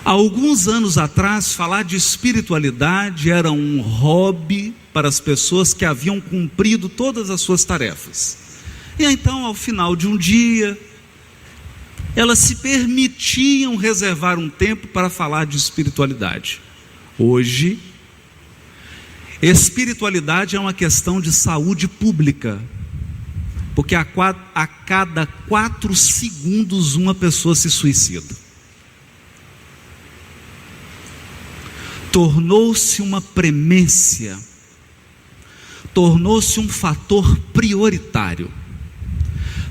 Há alguns anos atrás, falar de espiritualidade era um hobby para as pessoas que haviam cumprido todas as suas tarefas. E então, ao final de um dia, elas se permitiam reservar um tempo para falar de espiritualidade. Hoje, espiritualidade é uma questão de saúde pública, porque a cada 4 segundos uma pessoa se suicida. Tornou-se uma premência, tornou-se um fator prioritário,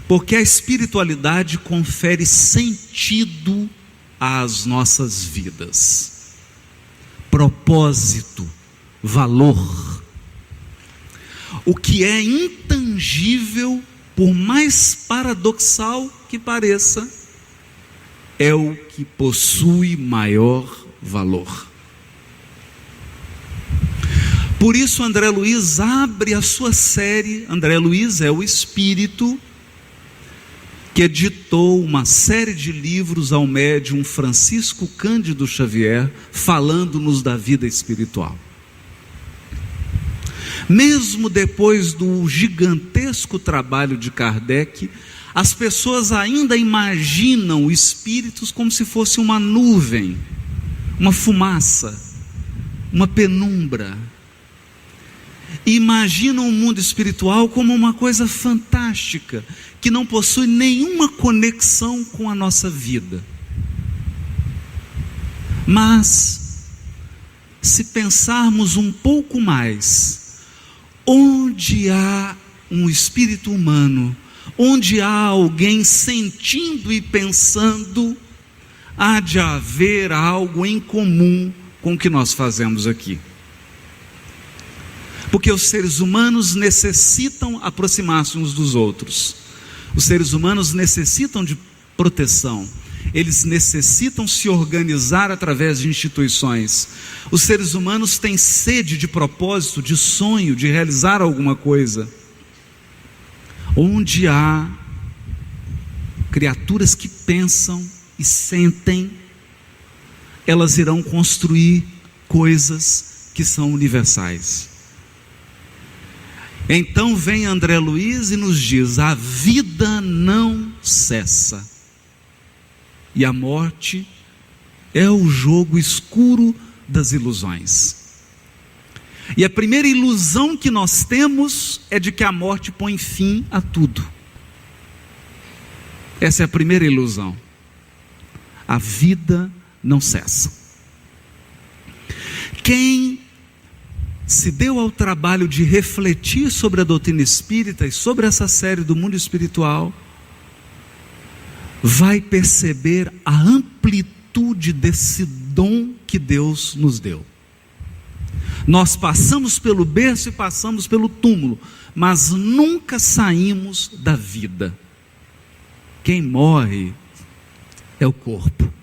porque a espiritualidade confere sentido às nossas vidas, propósito, valor. O que é intangível, por mais paradoxal que pareça, é o que possui maior valor. Por isso André Luiz abre a sua série. André Luiz é o espírito que editou uma série de livros ao médium Francisco Cândido Xavier, falando-nos da vida espiritual. Mesmo depois do gigantesco trabalho de Kardec, as pessoas ainda imaginam espíritos como se fosse uma nuvem, uma fumaça, uma penumbra. Imaginam o mundo espiritual como uma coisa fantástica, que não possui nenhuma conexão com a nossa vida. Mas, se pensarmos um pouco mais, onde há um espírito humano, onde há alguém sentindo e pensando, há de haver algo em comum com o que nós fazemos aqui. Porque os seres humanos necessitam aproximar-se uns dos outros. Os seres humanos necessitam de proteção. Eles necessitam se organizar através de instituições. Os seres humanos têm sede de propósito, de sonho, de realizar alguma coisa. Onde há criaturas que pensam e sentem, elas irão construir coisas que são universais. Então vem André Luiz e nos diz: a vida não cessa, e a morte é o jogo escuro das ilusões. E a primeira ilusão que nós temos é de que a morte põe fim a tudo. Essa é a primeira ilusão. A vida não cessa. Quem se deu ao trabalho de refletir sobre a doutrina espírita e sobre essa série do mundo espiritual, vai perceber a amplitude desse dom que Deus nos deu. Nós passamos pelo berço e passamos pelo túmulo, mas nunca saímos da vida. Quem morre é o corpo.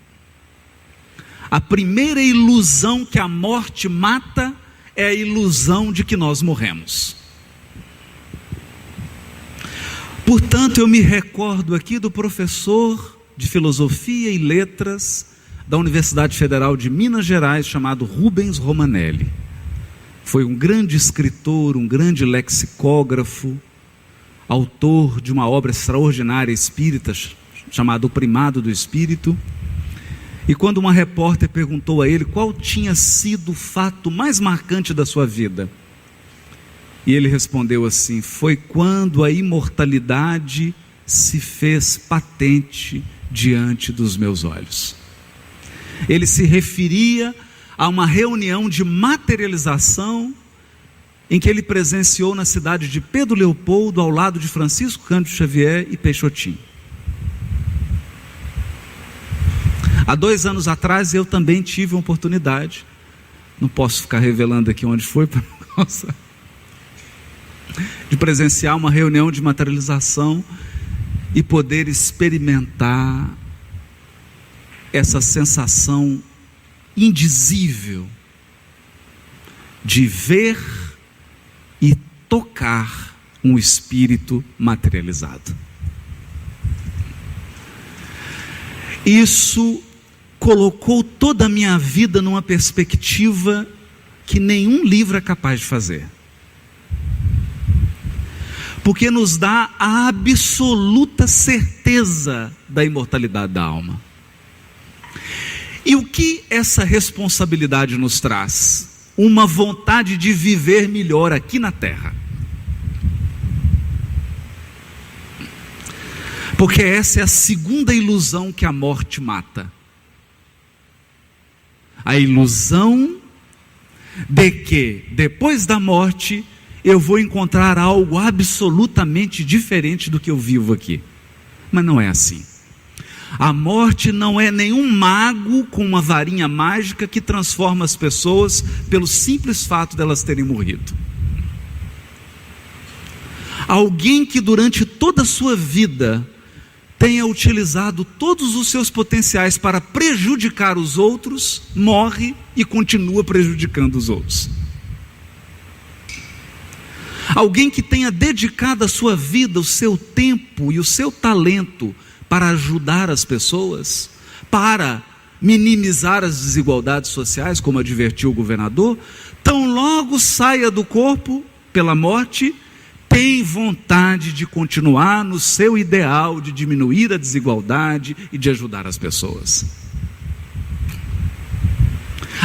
A primeira ilusão que a morte mata é a ilusão de que nós morremos. Portanto, eu me recordo aqui do professor de Filosofia e Letras da Universidade Federal de Minas Gerais, chamado Rubens Romanelli. Foi um grande escritor, um grande lexicógrafo, autor de uma obra extraordinária espírita, chamada O Primado do Espírito. E quando uma repórter perguntou a ele qual tinha sido o fato mais marcante da sua vida, e ele respondeu assim: foi quando a imortalidade se fez patente diante dos meus olhos. Ele se referia a uma reunião de materialização em que ele presenciou na cidade de Pedro Leopoldo, ao lado de Francisco Cândido Xavier e Peixotinho. Há 2 anos atrás eu também tive uma oportunidade, não posso ficar revelando aqui onde foi, de presenciar uma reunião de materialização e poder experimentar essa sensação indizível de ver e tocar um espírito materializado. Isso colocou toda a minha vida numa perspectiva que nenhum livro é capaz de fazer. Porque nos dá a absoluta certeza da imortalidade da alma. E o que essa responsabilidade nos traz? Uma vontade de viver melhor aqui na terra. Porque essa é a segunda ilusão que a morte mata. A ilusão de que depois da morte eu vou encontrar algo absolutamente diferente do que eu vivo aqui. Mas não é assim. A morte não é nenhum mago com uma varinha mágica que transforma as pessoas pelo simples fato delas terem morrido. Alguém que durante toda a sua vida tenha utilizado todos os seus potenciais para prejudicar os outros, morre e continua prejudicando os outros. Alguém que tenha dedicado a sua vida, o seu tempo e o seu talento para ajudar as pessoas, para minimizar as desigualdades sociais, como advertiu o governador, tão logo saia do corpo pela morte, tem vontade de continuar no seu ideal de diminuir a desigualdade e de ajudar as pessoas.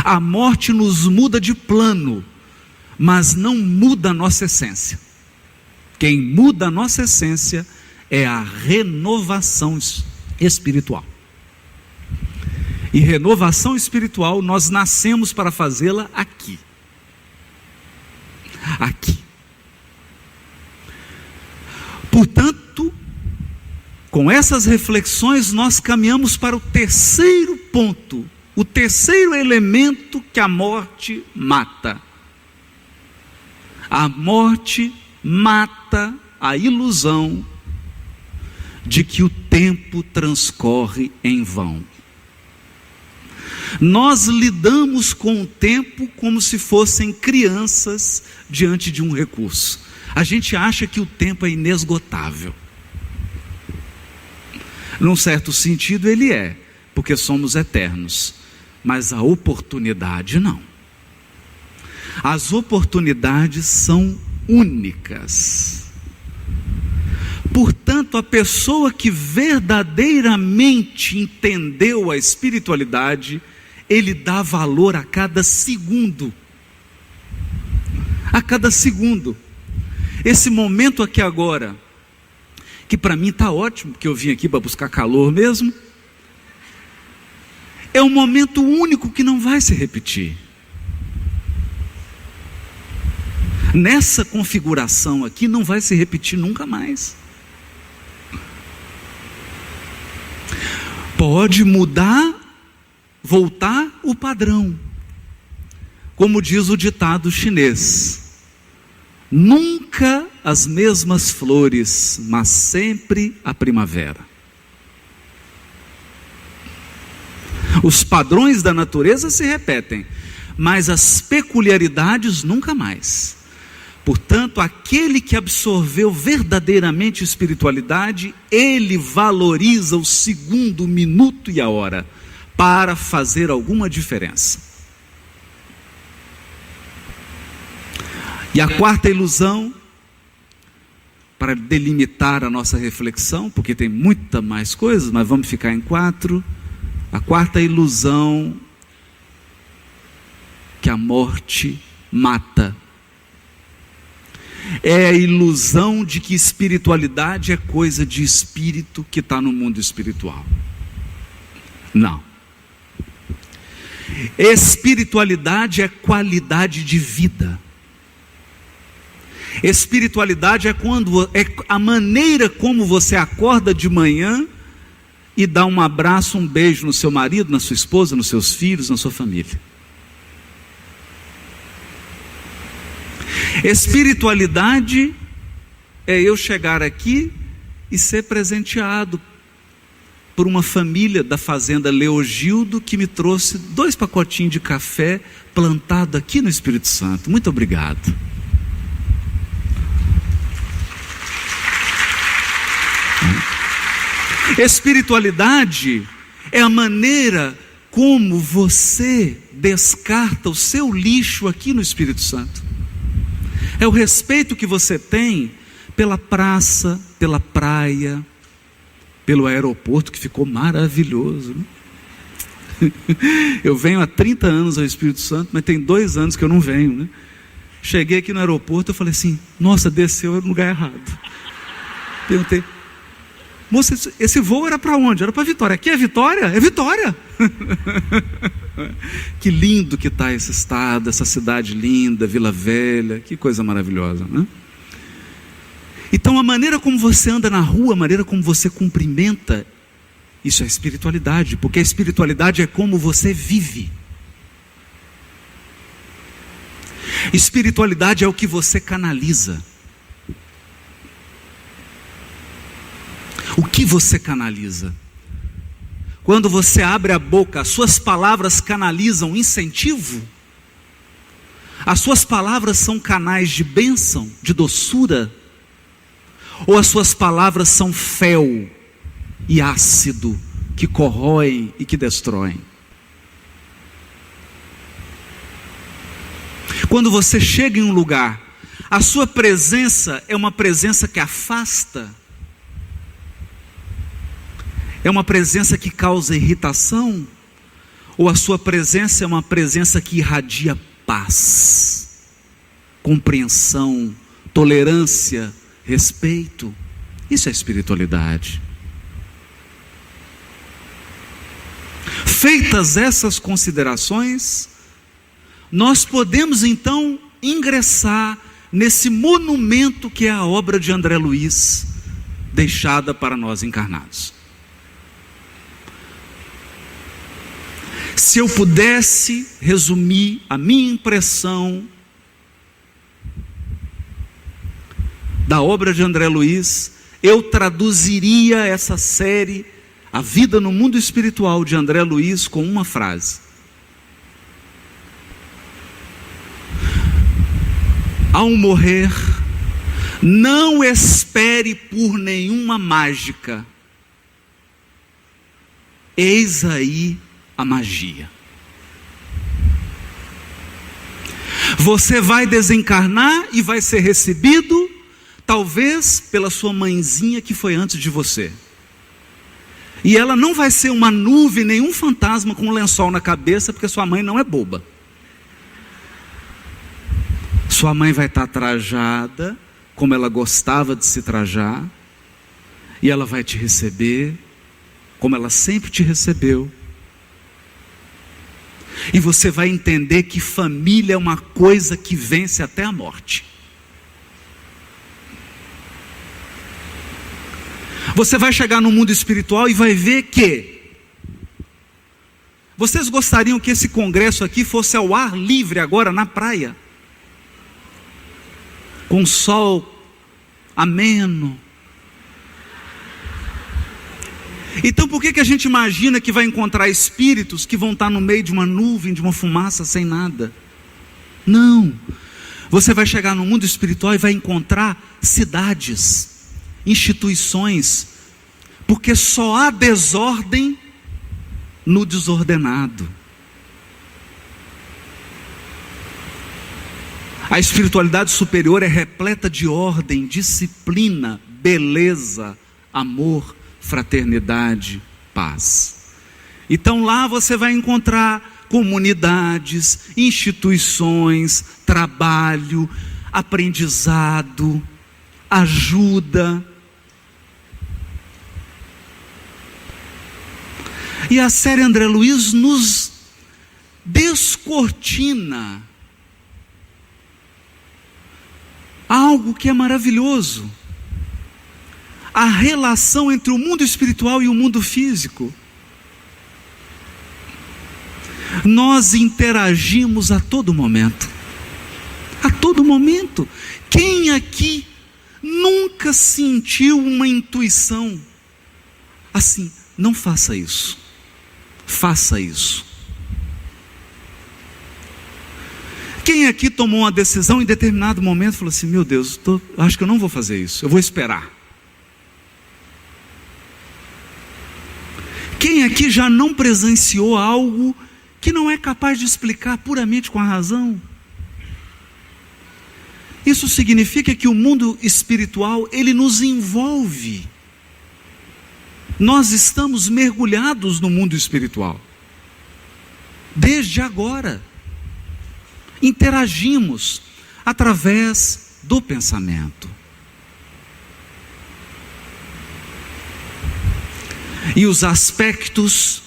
A morte nos muda de plano, mas não muda a nossa essência. Quem muda a nossa essência é a renovação espiritual. E renovação espiritual nós nascemos para fazê-la aqui. Aqui. Portanto, com essas reflexões nós caminhamos para o terceiro ponto, o terceiro elemento que a morte mata. A morte mata a ilusão de que o tempo transcorre em vão. Nós lidamos com o tempo como se fossem crianças diante de um recurso. A gente acha que o tempo é inesgotável. Num certo sentido ele é, porque somos eternos. Mas a oportunidade não. As oportunidades são únicas. Portanto, a pessoa que verdadeiramente entendeu a espiritualidade, ele dá valor a cada segundo. A cada segundo. Esse momento aqui agora, que para mim está ótimo, porque eu vim aqui para buscar calor mesmo, é um momento único que não vai se repetir. Nessa configuração aqui não vai se repetir nunca mais. Pode mudar, voltar o padrão. Como diz o ditado chinês: nunca as mesmas flores, mas sempre a primavera. Os padrões da natureza se repetem, mas as peculiaridades nunca mais. Portanto, aquele que absorveu verdadeiramente espiritualidade, ele valoriza o segundo, o minuto e a hora, para fazer alguma diferença. E a quarta ilusão, para delimitar a nossa reflexão, porque tem muita mais coisas, mas vamos ficar em 4. A quarta ilusão que a morte mata é a ilusão de que espiritualidade é coisa de espírito que está no mundo espiritual. Não. Espiritualidade é qualidade de vida. Espiritualidade é a maneira como você acorda de manhã e dá um abraço, um beijo no seu marido, na sua esposa, nos seus filhos, na sua família. Espiritualidade é eu chegar aqui e ser presenteado por uma família da fazenda Leogildo que me trouxe 2 pacotinhos de café plantado aqui no Espírito Santo. Muito obrigado. Espiritualidade é a maneira como você descarta o seu lixo aqui no Espírito Santo. É o respeito que você tem pela praça, pela praia, pelo aeroporto, que ficou maravilhoso, né? Eu venho há 30 anos ao Espírito Santo, mas tem 2 anos que eu não venho, né? Cheguei aqui no aeroporto, eu falei assim, nossa, desceu no lugar errado. Perguntei, moça, esse voo era para onde? Era para Vitória. Aqui é Vitória? É Vitória. Que lindo que está esse estado, essa cidade linda, Vila Velha, que coisa maravilhosa, né? Então a maneira como você anda na rua, a maneira como você cumprimenta, isso é espiritualidade, porque a espiritualidade é como você vive. Espiritualidade é o que você canaliza. O que você canaliza? Quando você abre a boca, as suas palavras canalizam incentivo? As suas palavras são canais de bênção, de doçura? Ou as suas palavras são fel e ácido, que corroem e que destroem? Quando você chega em um lugar, a sua presença é uma presença que afasta? É uma presença que causa irritação? Ou a sua presença é uma presença que irradia paz, compreensão, tolerância, respeito? Isso é espiritualidade. Feitas essas considerações, nós podemos então ingressar nesse monumento que é a obra de André Luiz, deixada para nós encarnados. Se eu pudesse resumir a minha impressão da obra de André Luiz, eu traduziria essa série, A Vida no Mundo Espiritual, de André Luiz, com uma frase: ao morrer, não espere por nenhuma mágica, eis aí a magia. Você vai desencarnar e vai ser recebido, talvez pela sua mãezinha que foi antes de você. E ela não vai ser uma nuvem, nenhum fantasma com um lençol na cabeça, porque sua mãe não é boba. Sua mãe vai estar trajada, como ela gostava de se trajar, e ela vai te receber, como ela sempre te recebeu. E você vai entender que família é uma coisa que vence até a morte. Você vai chegar no mundo espiritual e vai ver que vocês gostariam que esse congresso aqui fosse ao ar livre agora na praia, com sol ameno. Então por que a gente imagina que vai encontrar espíritos que vão estar no meio de uma nuvem, de uma fumaça, sem nada? Não. Você vai chegar no mundo espiritual e vai encontrar cidades, instituições, porque só há desordem no desordenado. A espiritualidade superior é repleta de ordem, disciplina, beleza, amor, fraternidade, paz. Então lá você vai encontrar comunidades, instituições, trabalho, aprendizado, ajuda. E a série André Luiz nos descortina algo que é maravilhoso: a relação entre o mundo espiritual e o mundo físico. Nós interagimos a todo momento. A todo momento. Quem aqui nunca sentiu uma intuição assim: não faça isso, faça isso? Quem aqui tomou uma decisão em determinado momento e falou assim: meu Deus, acho que eu não vou fazer isso, eu vou esperar? Quem aqui que já não presenciou algo que não é capaz de explicar puramente com a razão? Isso significa que o mundo espiritual, ele nos envolve. Nós estamos mergulhados no mundo espiritual. Desde agora. Interagimos através do pensamento. E os aspectos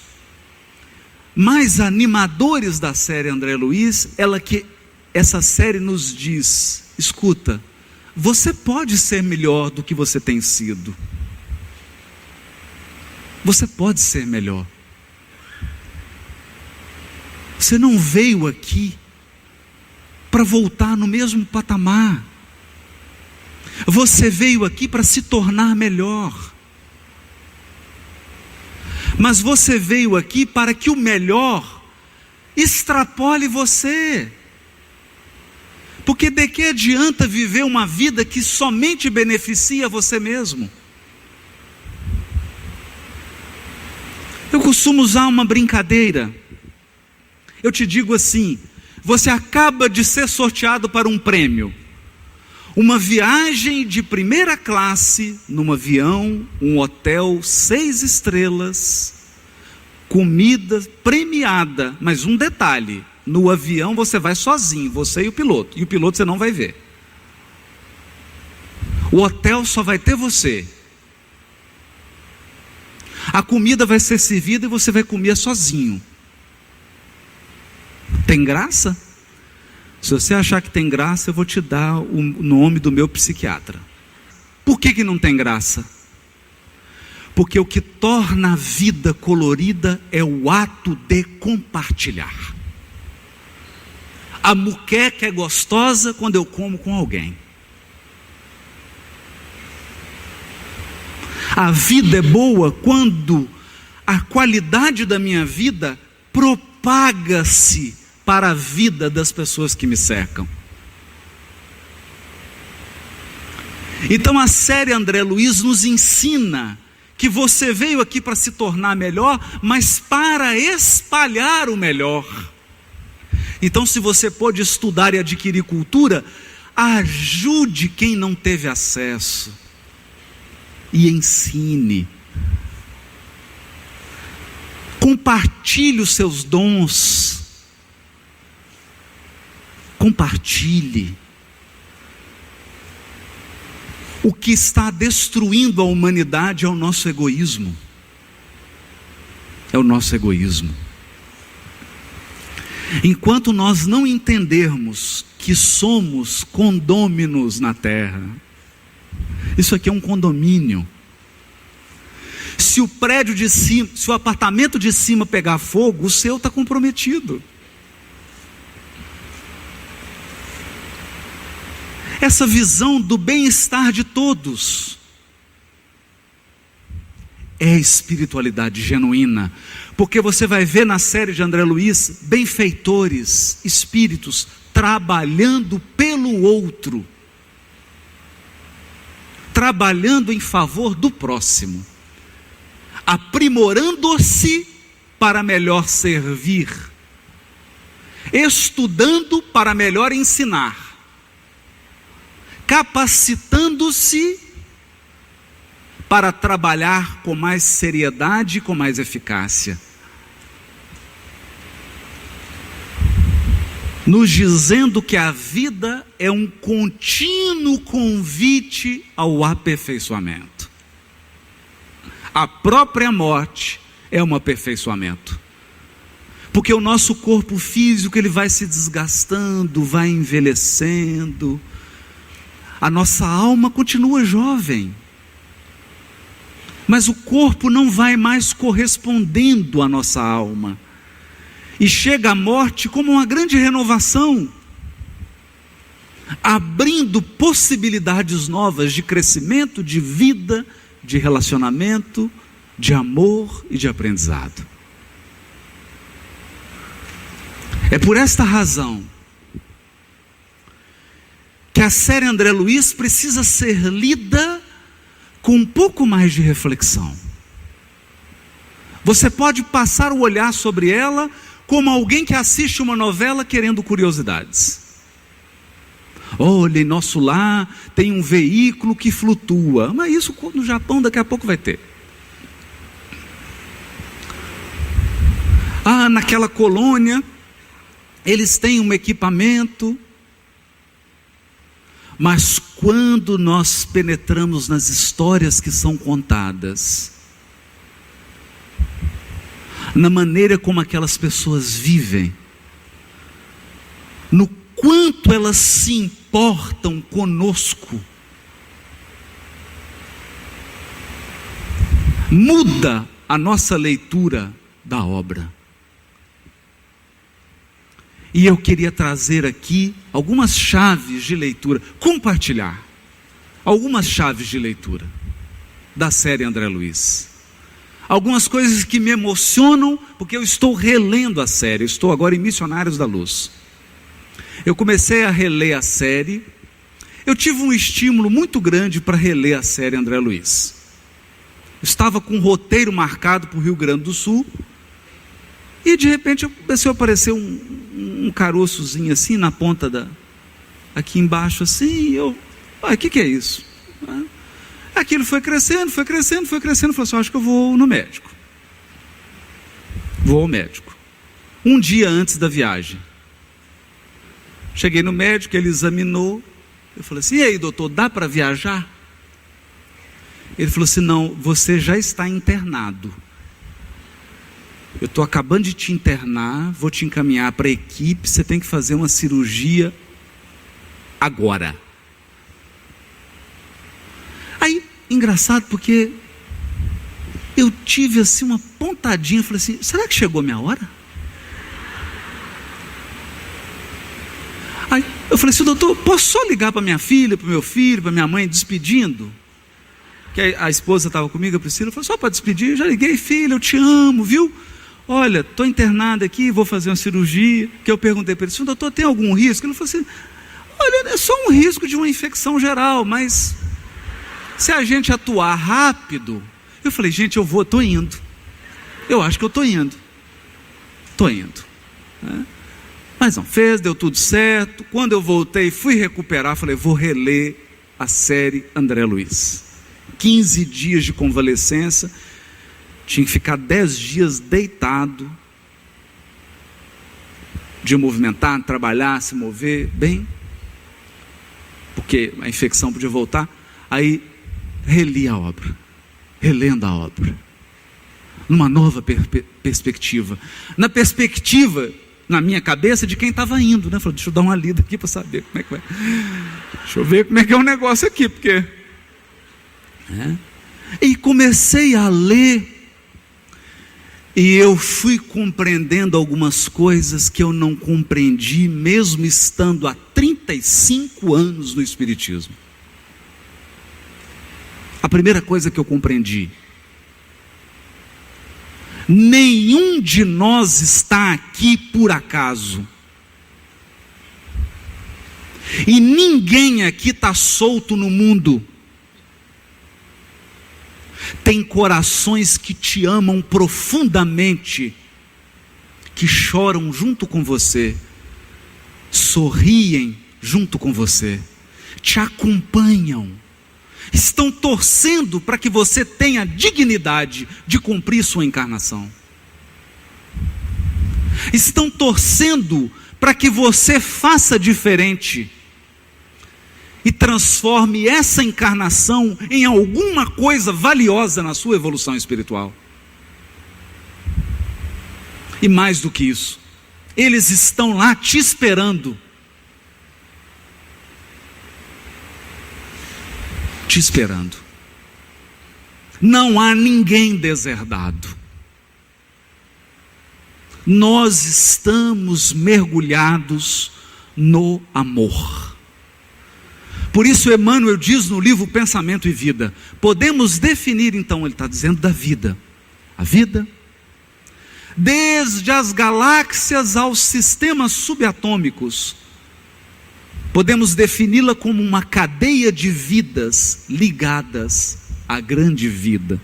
mais animadores da série André Luiz, essa série nos diz: escuta, você pode ser melhor do que você tem sido. Você pode ser melhor. Você não veio aqui para voltar no mesmo patamar. Você veio aqui para se tornar melhor. Mas você veio aqui para que o melhor extrapole você. Porque de que adianta viver uma vida que somente beneficia você mesmo? Eu costumo usar uma brincadeira. Eu te digo assim: você acaba de ser sorteado para um prêmio. Uma viagem de primeira classe, num avião, um hotel 6 estrelas, comida premiada. Mas um detalhe: no avião você vai sozinho, você e o piloto você não vai ver. O hotel só vai ter você. A comida vai ser servida e você vai comer sozinho. Tem graça? Se você achar que tem graça, eu vou te dar o nome do meu psiquiatra. Por que não tem graça? Porque o que torna a vida colorida é o ato de compartilhar. A muqueca é gostosa quando eu como com alguém. A vida é boa quando a qualidade da minha vida propaga-se para a vida das pessoas que me cercam. Então a série André Luiz nos ensina que você veio aqui para se tornar melhor, mas para espalhar o melhor. Então, se você pode estudar e adquirir cultura, ajude quem não teve acesso e ensine. Compartilhe os seus dons. Compartilhe. O que está destruindo a humanidade é o nosso egoísmo. É o nosso egoísmo. Enquanto nós não entendermos que somos condôminos na terra, isso aqui é um condomínio. Se o prédio de cima, se o apartamento de cima pegar fogo, o seu está comprometido. Essa visão do bem-estar de todos é espiritualidade genuína, porque você vai ver na série de André Luiz benfeitores, espíritos trabalhando pelo outro, trabalhando em favor do próximo, aprimorando-se para melhor servir, estudando para melhor ensinar, capacitando-se para trabalhar com mais seriedade e com mais eficácia, nos dizendo que a vida é um contínuo convite ao aperfeiçoamento. A própria morte é um aperfeiçoamento, porque o nosso corpo físico ele vai se desgastando, vai envelhecendo. A nossa alma continua jovem, mas o corpo não vai mais correspondendo à nossa alma, e chega a morte como uma grande renovação, abrindo possibilidades novas de crescimento, de vida, de relacionamento, de amor e de aprendizado. É por esta razão que a série André Luiz precisa ser lida com um pouco mais de reflexão. Você pode passar o olhar sobre ela como alguém que assiste uma novela querendo curiosidades. Olha, em nosso lar tem um veículo que flutua. Mas isso no Japão daqui a pouco vai ter. Ah, naquela colônia eles têm um equipamento. Mas quando nós penetramos nas histórias que são contadas, na maneira como aquelas pessoas vivem, no quanto elas se importam conosco, muda a nossa leitura da obra. E eu queria trazer aqui algumas chaves de leitura, compartilhar algumas chaves de leitura da série André Luiz. Algumas coisas que me emocionam, porque eu estou relendo a série, eu estou agora em Missionários da Luz. Eu comecei a reler a série, eu tive um estímulo muito grande para reler a série André Luiz. Estava com um roteiro marcado para o Rio Grande do Sul, e de repente começou a aparecer um caroçozinho assim na ponta aqui embaixo assim, e eu, o que é isso? Aquilo foi crescendo, falei assim, acho que eu vou no médico. Vou ao médico. Um dia antes da viagem. Cheguei no médico, ele examinou, eu falei assim, e aí doutor, dá para viajar? Ele falou assim, não, você já está internado. Eu estou acabando de te internar, vou te encaminhar para a equipe, você tem que fazer uma cirurgia agora. Aí, engraçado, porque eu tive assim uma pontadinha, falei assim, será que chegou a minha hora? Aí eu falei assim, doutor, posso só ligar para minha filha, para o meu filho, para minha mãe, despedindo? Que a esposa estava comigo, a Priscila, falou, só para despedir, eu já liguei, filha, eu te amo, viu? Olha, estou internado aqui, vou fazer uma cirurgia. Que eu perguntei para ele, doutor, tem algum risco? Ele falou assim, olha, é só um risco de uma infecção geral, mas se a gente atuar rápido... Eu falei, gente, estou indo. Eu acho que eu estou indo. Mas não fez, deu tudo certo. Quando eu voltei, fui recuperar, falei, vou reler a série André Luiz. 15 dias de convalescença. Tinha que ficar 10 dias deitado, de movimentar, trabalhar, se mover, bem, porque a infecção podia voltar. Aí reli a obra, relendo a obra, numa nova perspectiva, na perspectiva, na minha cabeça, de quem estava indo, né? Falei, deixa eu dar uma lida aqui para saber como é que vai, deixa eu ver como é que é o negócio aqui, porque... E comecei a ler, e eu fui compreendendo algumas coisas que eu não compreendi, mesmo estando há 35 anos no Espiritismo. A primeira coisa que eu compreendi: nenhum de nós está aqui por acaso. E ninguém aqui está solto no mundo. Tem corações que te amam profundamente, que choram junto com você, sorriem junto com você, te acompanham, estão torcendo para que você tenha dignidade de cumprir sua encarnação, estão torcendo para que você faça diferente e transforme essa encarnação em alguma coisa valiosa na sua evolução espiritual. E mais do que isso, eles estão lá te esperando. Te esperando. Não há ninguém deserdado. Nós estamos mergulhados no amor. Por isso Emmanuel diz no livro Pensamento e Vida, podemos definir então, ele está dizendo da vida, a vida, desde as galáxias aos sistemas subatômicos, podemos defini-la como uma cadeia de vidas ligadas à grande vida.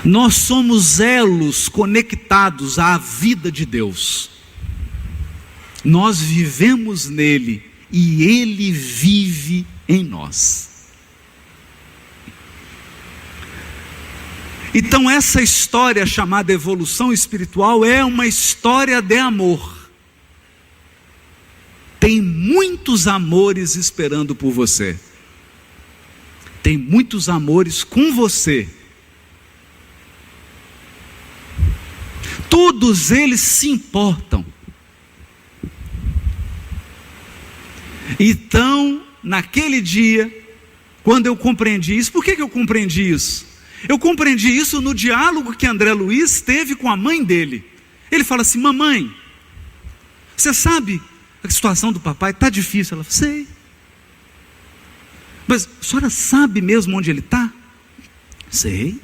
Nós somos elos conectados à vida de Deus. Nós vivemos nele e ele vive em nós. Então essa história chamada evolução espiritual é uma história de amor. Tem muitos amores esperando por você. Tem muitos amores com você. Todos eles se importam. Então, naquele dia, quando eu compreendi isso, por que eu compreendi isso? Eu compreendi isso no diálogo que André Luiz teve com a mãe dele. Ele fala assim: mamãe, você sabe a situação do papai está difícil? Ela fala: sei. Mas a senhora sabe mesmo onde ele está? Sei.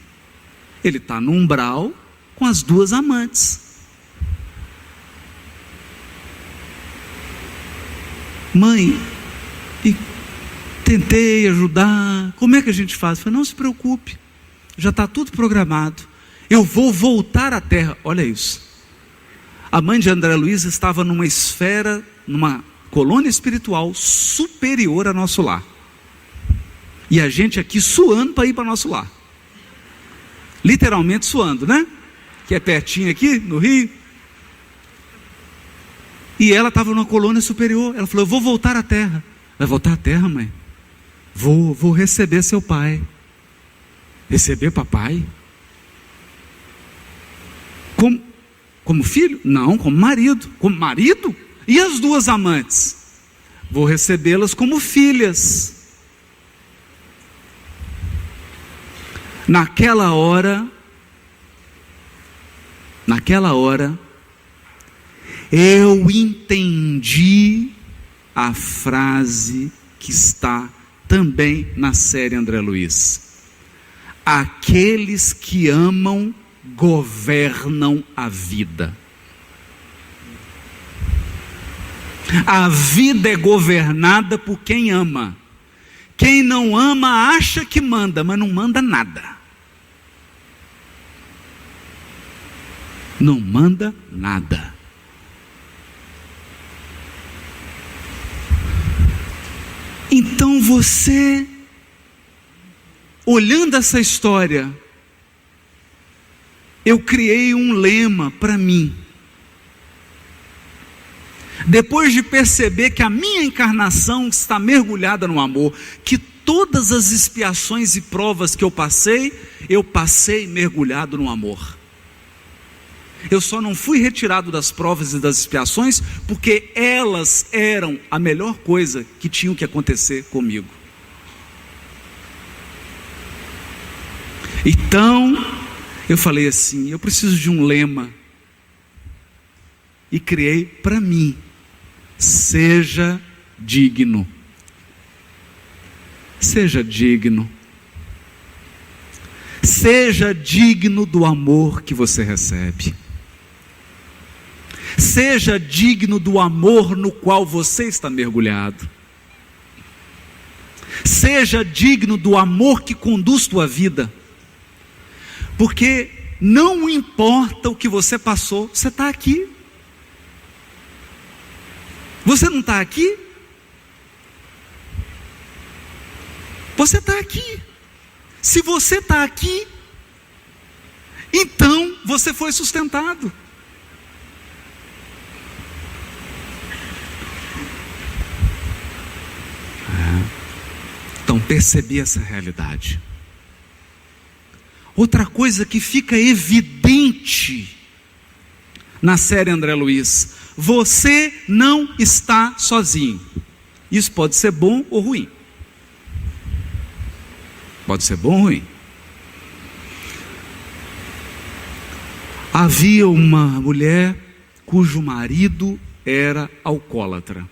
Ele está no umbral com as 2 amantes. Mãe, e tentei ajudar, como é que a gente faz? Eu falei: não se preocupe, já está tudo programado, eu vou voltar à terra. Olha isso, a mãe de André Luiz estava numa esfera, numa colônia espiritual superior a nosso lar, e a gente aqui suando para ir para nosso lar, literalmente suando, né? Que é pertinho aqui no Rio. E ela estava numa colônia superior. Ela falou: eu vou voltar à terra. Vai voltar à terra, mãe? Vou receber seu pai. Receber papai? Como filho? Não, como marido. Como marido? E as 2 amantes? Vou recebê-las como filhas. Naquela hora, eu entendi a frase que está também na série André Luiz: aqueles que amam governam a vida. A vida é governada por quem ama. Quem não ama acha que manda, mas não manda nada. Não manda nada. Então você, olhando essa história, eu criei um lema para mim. Depois de perceber que a minha encarnação está mergulhada no amor, que todas as expiações e provas que eu passei mergulhado no amor. Eu só não fui retirado das provas e das expiações porque elas eram a melhor coisa que tinham que acontecer comigo. Então, eu falei assim: eu preciso de um lema. E criei para mim: seja digno. Seja digno. Seja digno do amor que você recebe. Seja digno do amor no qual você está mergulhado. Seja digno do amor que conduz tua vida. Porque não importa o que você passou, você está aqui. Você não está aqui? Você está aqui. Se você está aqui, então você foi sustentado. Então percebi essa realidade. Outra coisa que fica evidente na série André Luiz: você não está sozinho. Isso pode ser bom ou ruim. Pode ser bom ou ruim. Havia uma mulher cujo marido era alcoólatra.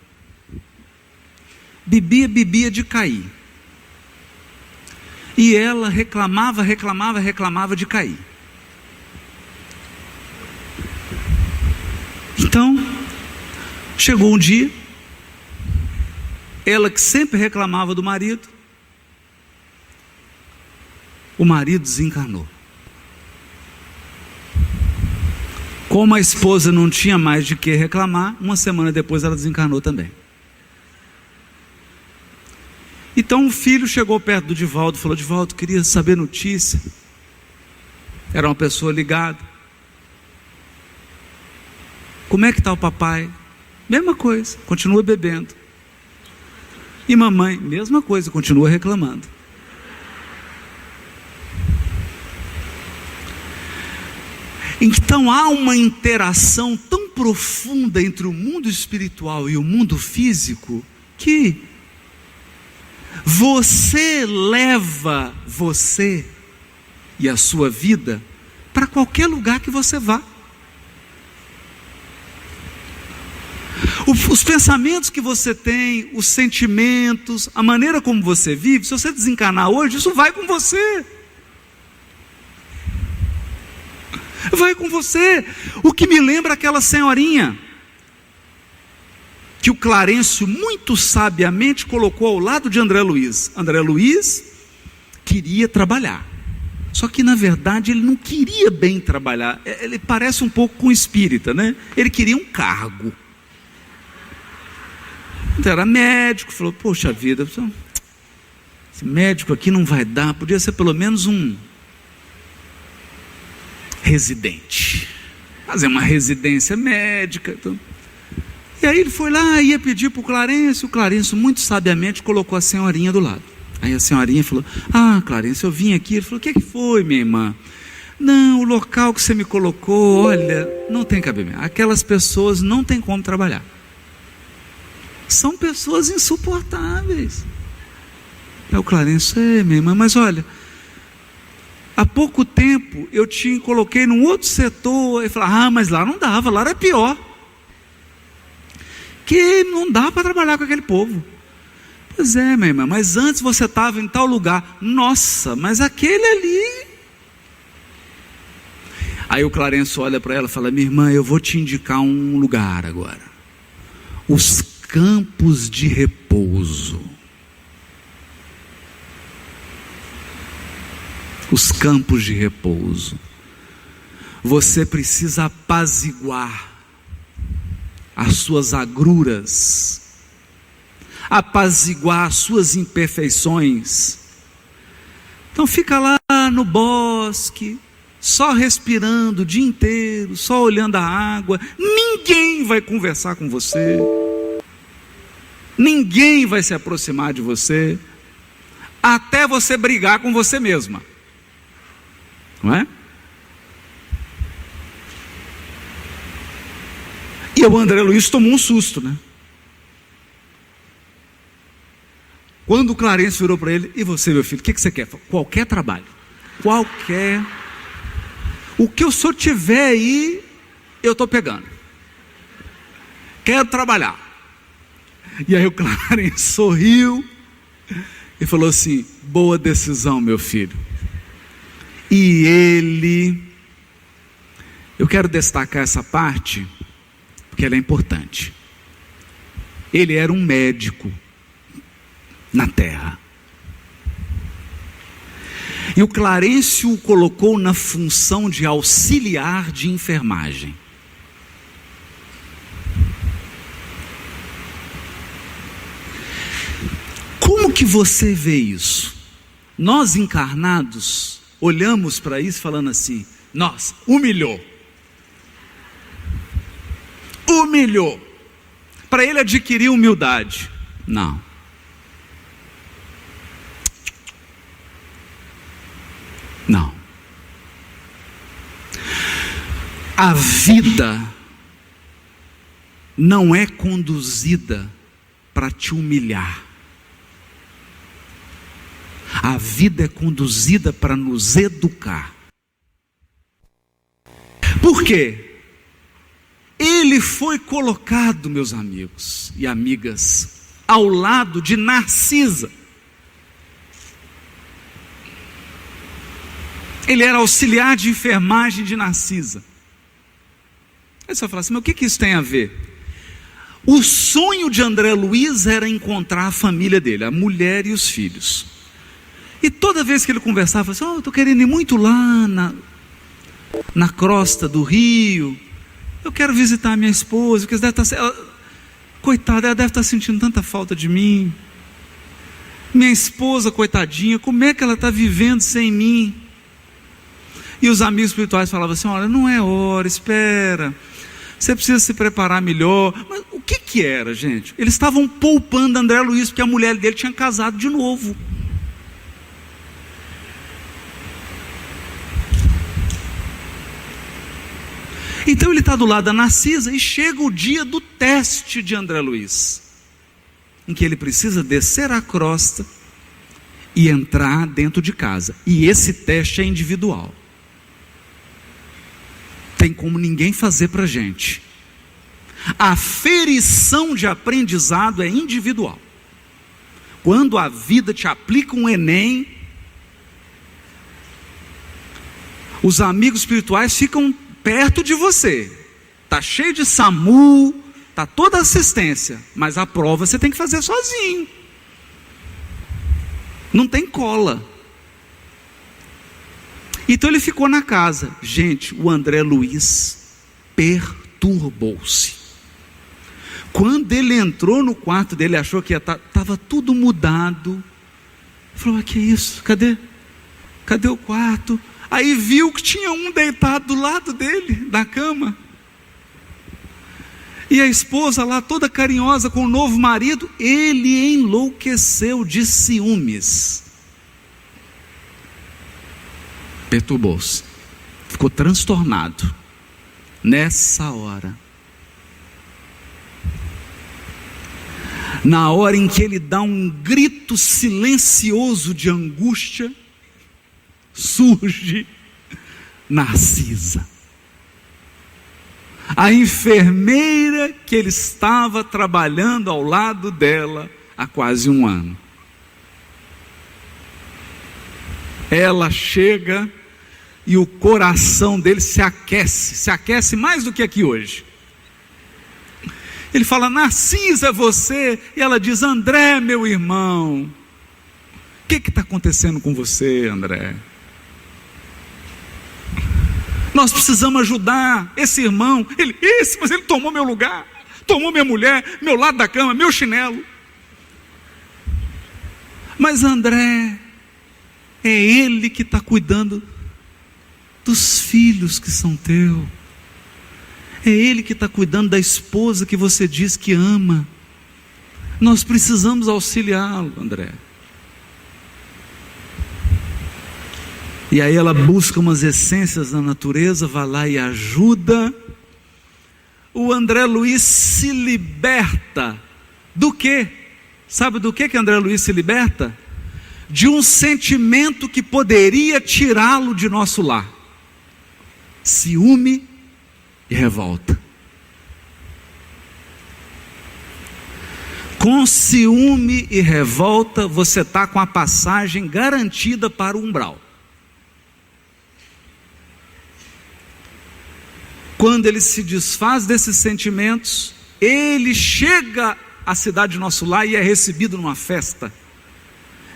Bebia de cair. E ela reclamava de cair. Então, chegou um dia, ela que sempre reclamava do marido, o marido desencarnou. Como a esposa não tinha mais de que reclamar, uma semana depois ela desencarnou também. Então o filho chegou perto do Divaldo e falou: Divaldo, queria saber notícia. Era uma pessoa ligada. Como é que está o papai? Mesma coisa, continua bebendo. E mamãe, mesma coisa, continua reclamando. Então há uma interação tão profunda entre o mundo espiritual e o mundo físico, que você leva você e a sua vida para qualquer lugar que você vá. Os pensamentos que você tem, os sentimentos, a maneira como você vive, se você desencarnar hoje, isso vai com você. Vai com você. O que me lembra aquela senhorinha que o Clarencio muito sabiamente colocou ao lado de André Luiz. André Luiz queria trabalhar, só que na verdade ele não queria bem trabalhar. Ele parece um pouco com espírita, né? Ele queria um cargo. Então, era médico, falou: poxa vida, esse médico aqui não vai dar, podia ser pelo menos um residente, fazer uma residência médica. Então. E aí ele foi lá, ia pedir para o Clarencio muito sabiamente colocou a senhorinha do lado. Aí a senhorinha falou: ah, Clarencio, eu vim aqui. Ele falou: o que foi, minha irmã? Não, o local que você me colocou, olha, não tem cabimento, aquelas pessoas não tem como trabalhar, são pessoas insuportáveis. Aí o Clarencio: minha irmã, mas olha, há pouco tempo eu te coloquei num outro setor. Ele falou: ah, mas lá não dava, lá era pior, que não dá para trabalhar com aquele povo. Pois é, minha irmã, mas antes você estava em tal lugar. Nossa, mas aquele ali. Aí o Clarencio olha para ela e fala: minha irmã, eu vou te indicar um lugar agora, os campos de repouso. Os campos de repouso. Você precisa apaziguar as suas agruras, apaziguar as suas imperfeições. Então fica lá no bosque, só respirando o dia inteiro, só olhando a água. Ninguém vai conversar com você, ninguém vai se aproximar de você, até você brigar com você mesma, não é? E o André Luiz tomou um susto, né? Quando o Clarencio virou para ele: e você, meu filho, o que você quer? Qualquer trabalho, qualquer, o que o senhor tiver aí, eu estou pegando, quero trabalhar. E aí o Clarencio sorriu e falou assim: boa decisão, meu filho. E ele, eu quero destacar essa parte, porque ela é importante. Ele era um médico na terra, e o Clarencio o colocou na função de auxiliar de enfermagem. Como que você vê isso? Nós encarnados olhamos para isso falando assim: nossa, humilhou, para ele adquirir humildade. Não. A vida não é conduzida para te humilhar. A vida é conduzida para nos educar. Por quê? Ele foi colocado, meus amigos e amigas, ao lado de Narcisa. Ele era auxiliar de enfermagem de Narcisa. Aí você vai falar assim: mas o que isso tem a ver? O sonho de André Luiz era encontrar a família dele, a mulher e os filhos. E toda vez que ele conversava, assim: eu estou querendo ir muito lá na crosta do rio, eu quero visitar minha esposa, porque coitada, ela deve estar sentindo tanta falta de mim. Minha esposa, coitadinha, como é que ela está vivendo sem mim? E os amigos espirituais falavam assim: olha, não é hora, espera, você precisa se preparar melhor. Mas o que era, gente? Eles estavam poupando André Luiz, porque a mulher dele tinha casado de novo. Então ele está do lado da Narcisa e chega o dia do teste de André Luiz, em que ele precisa descer a crosta e entrar dentro de casa. E esse teste é individual. Tem como ninguém fazer para a gente. A aferição de aprendizado é individual. Quando a vida te aplica um Enem, os amigos espirituais ficam perto de você. Está cheio de SAMU, está toda assistência, mas a prova você tem que fazer sozinho. Não tem cola. Então ele ficou na casa. Gente, o André Luiz perturbou-se. Quando ele entrou no quarto dele, achou que estava tudo mudado. Falou: mas que isso? Cadê o quarto? Aí viu que tinha um deitado do lado dele, na cama. E a esposa lá, toda carinhosa com o novo marido. Ele enlouqueceu de ciúmes. Perturbou-se. Ficou transtornado. Nessa hora. Na hora em que ele dá um grito silencioso de angústia, surge Narcisa, a enfermeira que ele estava trabalhando ao lado dela há quase um ano. Ela chega e o coração dele se aquece mais do que aqui hoje. Ele fala: Narcisa, é você? E ela diz: André, meu irmão, o que está acontecendo com você, André? Nós precisamos ajudar esse irmão. Mas ele tomou meu lugar, tomou minha mulher, meu lado da cama, meu chinelo. Mas André, é ele que está cuidando dos filhos que são teus. É ele que está cuidando da esposa que você diz que ama. Nós precisamos auxiliá-lo, André. E aí ela busca umas essências da natureza, vai lá e ajuda. O André Luiz se liberta. Do quê? Sabe do que André Luiz se liberta? De um sentimento que poderia tirá-lo de nosso lar: ciúme e revolta. Com ciúme e revolta, você está com a passagem garantida para o umbral. Quando ele se desfaz desses sentimentos, ele chega à cidade de nosso lar e é recebido numa festa.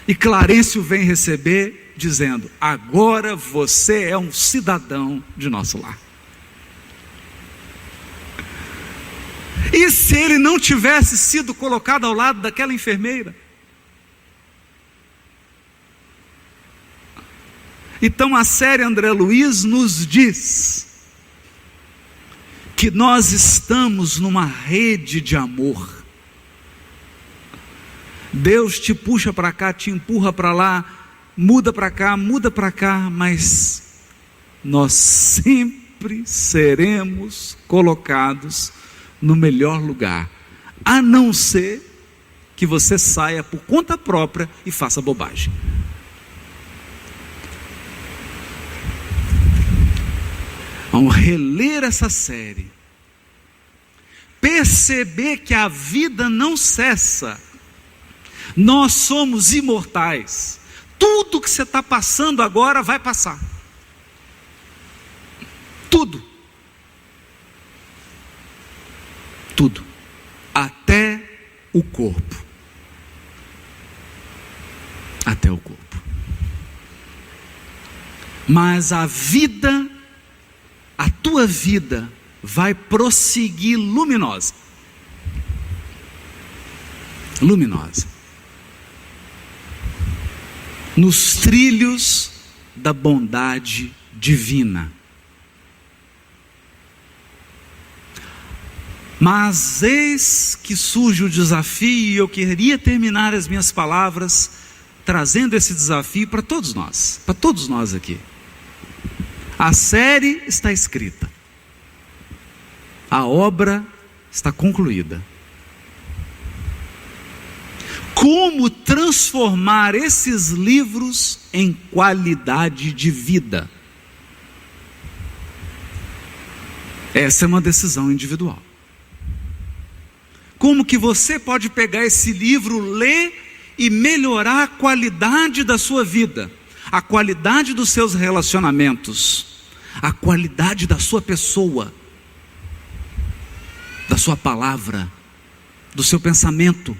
E Clarencio vem receber, dizendo: agora você é um cidadão de nosso lar. E se ele não tivesse sido colocado ao lado daquela enfermeira? Então a série André Luiz nos diz que nós estamos numa rede de amor. Deus te puxa para cá, te empurra para lá, muda para cá, mas nós sempre seremos colocados no melhor lugar, a não ser que você saia por conta própria e faça bobagem. Vamos reler essa série, perceber que a vida não cessa. Nós somos imortais. Tudo que você está passando agora vai passar. Tudo. Tudo. Até o corpo. Até o corpo. Mas a vida, a tua vida, vai prosseguir luminosa. Luminosa. Nos trilhos da bondade divina. Mas eis que surge o desafio, e eu queria terminar as minhas palavras trazendo esse desafio para todos nós aqui. A série está escrita, a obra está concluída. Como transformar esses livros em qualidade de vida? Essa é uma decisão individual. Como que você pode pegar esse livro, ler e melhorar a qualidade da sua vida, a qualidade dos seus relacionamentos, a qualidade da sua pessoa, da sua palavra, do seu pensamento,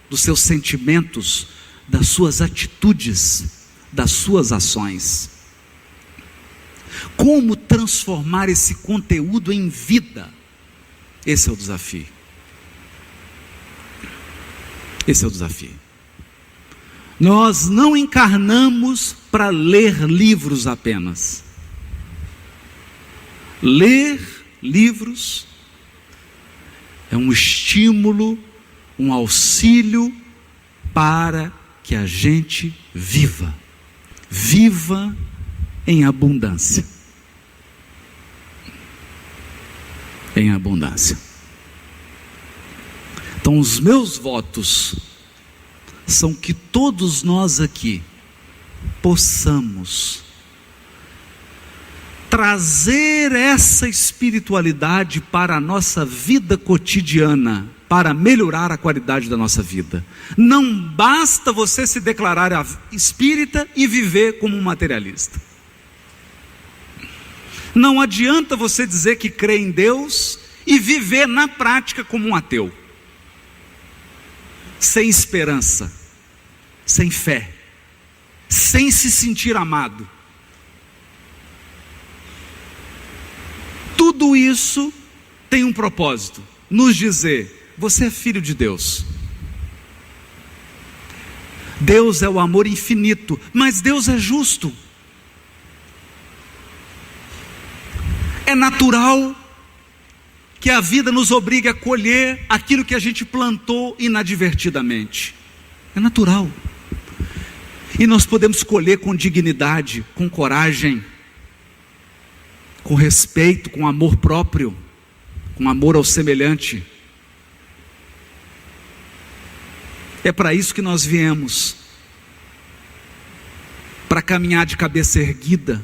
dos seus sentimentos, das suas atitudes, das suas ações. Como transformar esse conteúdo em vida? Esse é o desafio. Esse é o desafio. Nós não encarnamos para ler livros apenas. Ler livros é um estímulo, um auxílio para que a gente viva em abundância. Em abundância. Então, os meus votos são que todos nós aqui possamos trazer essa espiritualidade para a nossa vida cotidiana, para melhorar a qualidade da nossa vida. Não basta você se declarar espírita e viver como um materialista. Não adianta você dizer que crê em Deus e viver na prática como um ateu. Sem esperança, sem fé, sem se sentir amado. Tudo isso tem um propósito, nos dizer: você é filho de Deus. Deus é o amor infinito, mas Deus é justo. É natural que a vida nos obrigue a colher aquilo que a gente plantou inadvertidamente. É natural. E nós podemos colher com dignidade, com coragem, com respeito, com amor próprio, com amor ao semelhante. É para isso que nós viemos, para caminhar de cabeça erguida,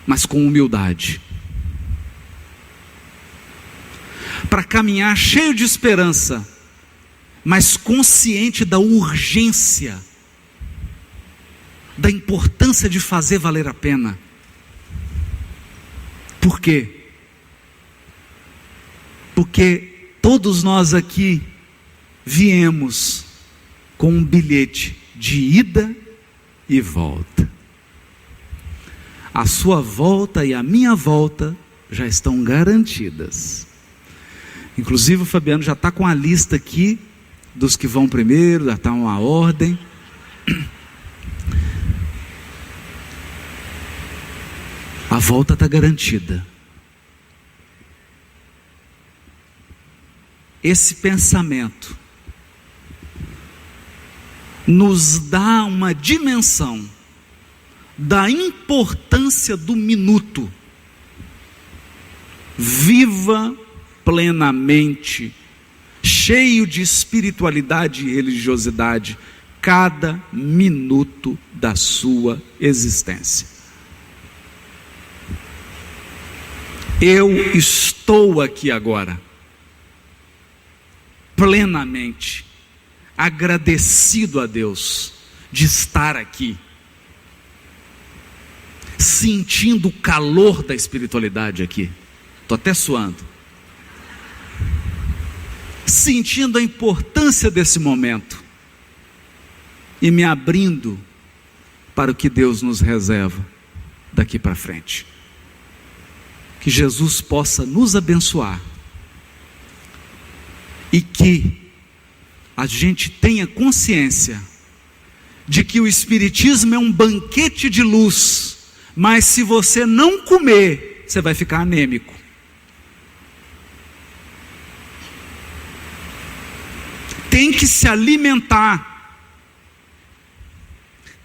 mas com humildade, para caminhar cheio de esperança, mas consciente da urgência, da importância de fazer valer a pena. Por quê? Porque todos nós aqui viemos com um bilhete de ida e volta. A sua volta e a minha volta já estão garantidas. Inclusive o Fabiano já está com a lista aqui dos que vão primeiro, já está uma ordem. A volta está garantida. Esse pensamento nos dá uma dimensão da importância do minuto. Viva plenamente, cheio de espiritualidade e religiosidade, cada minuto da sua existência. Eu estou aqui agora, plenamente agradecido a Deus de estar aqui, sentindo o calor da espiritualidade aqui. Estou até suando. Sentindo a importância desse momento e me abrindo para o que Deus nos reserva daqui para frente. que Jesus possa nos abençoar e que a gente tenha consciência de que o Espiritismo é um banquete de luz, mas se você não comer, você vai ficar anêmico. Tem que se alimentar.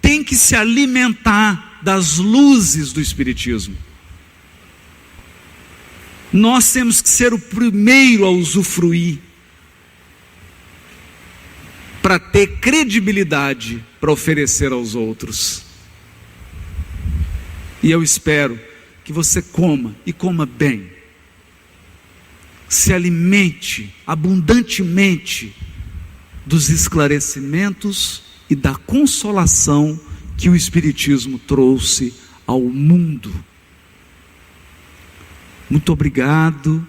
Tem que se alimentar das luzes do Espiritismo. Nós temos que ser o primeiro a usufruir, para ter credibilidade para oferecer aos outros. E eu espero que você coma e coma bem. Se alimente abundantemente dos esclarecimentos e da consolação que o Espiritismo trouxe ao mundo. Muito obrigado.